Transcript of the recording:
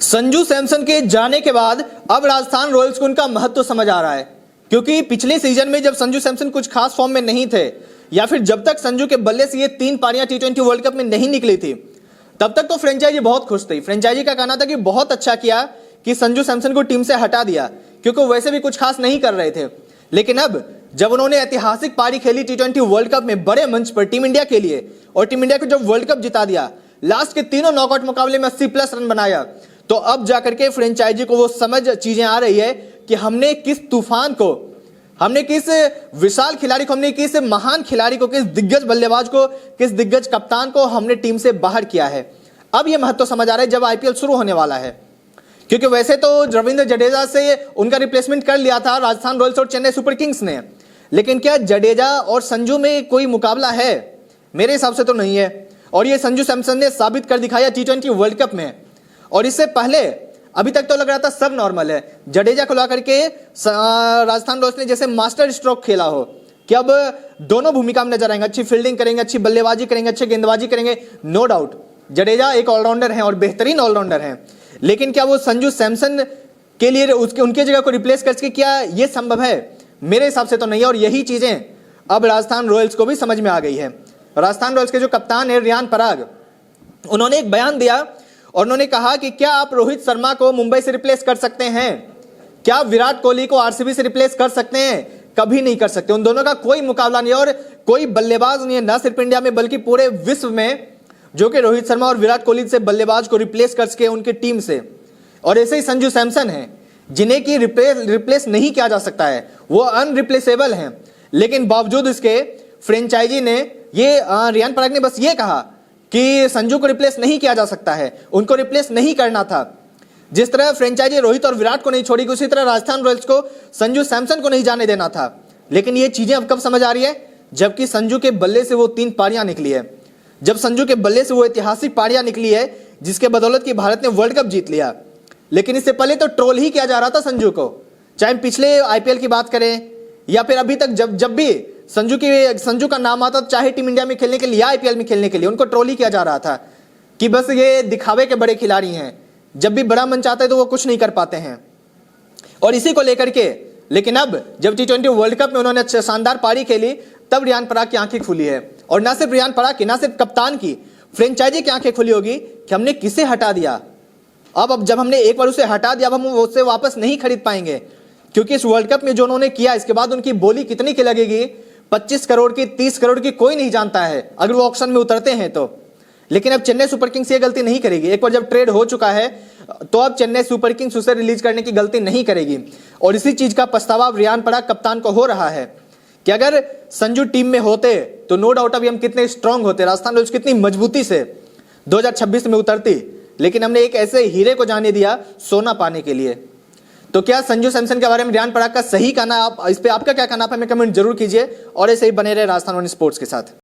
संजू सैमसन के जाने के बाद अब राजस्थान रॉयल्स को उनका महत्व समझ आ रहा है, क्योंकि पिछले सीजन में जब संजू सैमसन कुछ खास फॉर्म में नहीं थे या फिर जब तक संजू के बल्ले से ये 3 पारियां टी20 वर्ल्ड कप में नहीं निकली थी, तब तक तो फ्रेंचाइजी बहुत खुश थी। फ्रेंचाइजी का कहना था कि बहुत अच्छा किया कि संजू सैमसन को टीम से हटा दिया, क्योंकि वो वैसे भी कुछ खास नहीं कर रहे थे। लेकिन अब जब उन्होंने ऐतिहासिक पारी खेली टी20 वर्ल्ड कप में बड़े मंच पर टीम इंडिया के लिए, और टीम इंडिया को जब वर्ल्ड कप जिता दिया, लास्ट के तीनों नॉकआउट मुकाबले में 80+ रन बनाया, तो अब जाकर के फ्रेंचाइजी को वो समझ चीजें आ रही है कि हमने किस तूफान को, हमने किस विशाल खिलाड़ी को, हमने किस महान खिलाड़ी को, किस दिग्गज बल्लेबाज को, किस दिग्गज कप्तान को हमने टीम से बाहर किया है। अब यह महत्व समझ आ रहा है जब आईपीएल शुरू होने वाला है, क्योंकि वैसे तो रविंद्र जडेजा से उनका रिप्लेसमेंट कर लिया था राजस्थान रॉयल्स और चेन्नई सुपर किंग्स ने, लेकिन क्या जडेजा और संजू में कोई मुकाबला है? मेरे हिसाब से तो नहीं है। और ये संजू सैमसन ने साबित कर दिखाया टी20 वर्ल्ड कप में। और इससे पहले अभी तक तो लग रहा था सब नॉर्मल है, जडेजा को ला करके राजस्थान रॉयल्स ने जैसे मास्टर स्ट्रोक खेला हो कि अब दोनों भूमिका में नजर आएंगे, अच्छी फील्डिंग करेंगे, अच्छी बल्लेबाजी करेंगे, अच्छी गेंदबाजी करेंगे। नो डाउट जडेजा एक ऑलराउंडर हैं और बेहतरीन ऑलराउंडर हैं, लेकिन क्या वो संजू सैमसन के लिए उनके जगह को रिप्लेस करके क्या ये संभव है? मेरे हिसाब से तो नहीं है। और यही चीजें अब राजस्थान रॉयल्स को भी समझ में आ गई है। राजस्थान रॉयल्स के जो कप्तान है रियान पराग, उन्होंने एक बयान दिया और उन्होंने कहा कि क्या आप रोहित शर्मा को मुंबई से रिप्लेस कर सकते हैं? क्या आप विराट कोहली को आरसीबी से रिप्लेस कर सकते हैं? कभी नहीं कर सकते। उन दोनों का कोई मुकाबला नहीं है और कोई बल्लेबाज नहीं है, ना सिर्फ इंडिया में बल्कि पूरे विश्व में, जो कि रोहित शर्मा और विराट कोहली से बल्लेबाज को रिप्लेस कर सके उनकी टीम से। और ऐसे ही संजू सैमसन है, जिन्हें की रिप्लेस नहीं किया जा सकता है, वो अनरिप्लेसेबल हैं। लेकिन बावजूद इसके फ्रेंचाइजी ने रियान पराग ने बस ये कहा कि संजू को रिप्लेस नहीं किया जा सकता है, उनको रिप्लेस नहीं करना था। जिस तरह फ्रेंचाइजी रोहित और विराट को नहीं छोड़ी, उसी तरह राजस्थान रॉयल्स को संजू सैमसन को नहीं जाने देना था। लेकिन ये चीजें अब कब समझ आ रही है? जबकि संजू के बल्ले से वो 3 पारियां निकली है, जब संजू के बल्ले से वो ऐतिहासिक पारियां निकली है जिसके बदौलत की भारत ने वर्ल्ड कप जीत लिया। लेकिन इससे पहले तो ट्रोल ही किया जा रहा था संजू को, चाहे पिछले आईपीएल की बात करें या फिर अभी तक जब भी संजू का नाम आता, चाहे टीम इंडिया में खेलने के लिए या आईपीएल में खेलने के लिए, उनको ट्रोल ही किया जा रहा था कि बस ये दिखावे के बड़े खिलाड़ी हैं, जब भी बड़ा मंच आता है तो वो कुछ नहीं कर पाते हैं। और इसी को लेकर के, लेकिन अब जब टी20 वर्ल्ड कप में उन्होंने शानदार पारी खेली, तब रियान पराग की आंखें खुली है। और ना सिर्फ रियान पराग की, ना सिर्फ कप्तान की, फ्रेंचाइजी की आंखें खुली होगी कि हमने किसे हटा दिया। अब जब हमने एक बार उसे हटा दिया, अब हम उससे वापस नहीं खरीद पाएंगे, क्योंकि इस वर्ल्ड कप में जो उन्होंने किया, इसके बाद उनकी बोली कितनी की लगेगी, 25 करोड़ की, 30 करोड़ की, कोई नहीं जानता है अगर वो ऑक्शन में उतरते हैं तो। लेकिन अब चेन्नई सुपर किंग्स ये गलती नहीं करेगी। एक बार जब ट्रेड हो चुका है तो अब चेन्नई सुपर किंग्स उसे रिलीज करने की गलती नहीं करेगी। और इसी चीज का पछतावा रियान पराग कप्तान को हो रहा है कि अगर संजू टीम में होते तो नो डाउट अभी हम कितने स्ट्रांग होते, राजस्थान रॉयल्स कितनी मजबूती से 2026 में उतरती। लेकिन हमने एक ऐसे हीरे को जाने दिया सोना पाने के लिए। तो क्या संजू सैमसन के बारे में रियान पराग का सही कहना, आप इस पे आपका क्या कहना है? हमें कमेंट जरूर कीजिए और ऐसे ही बने रहे राजस्थान वन स्पोर्ट्स के साथ।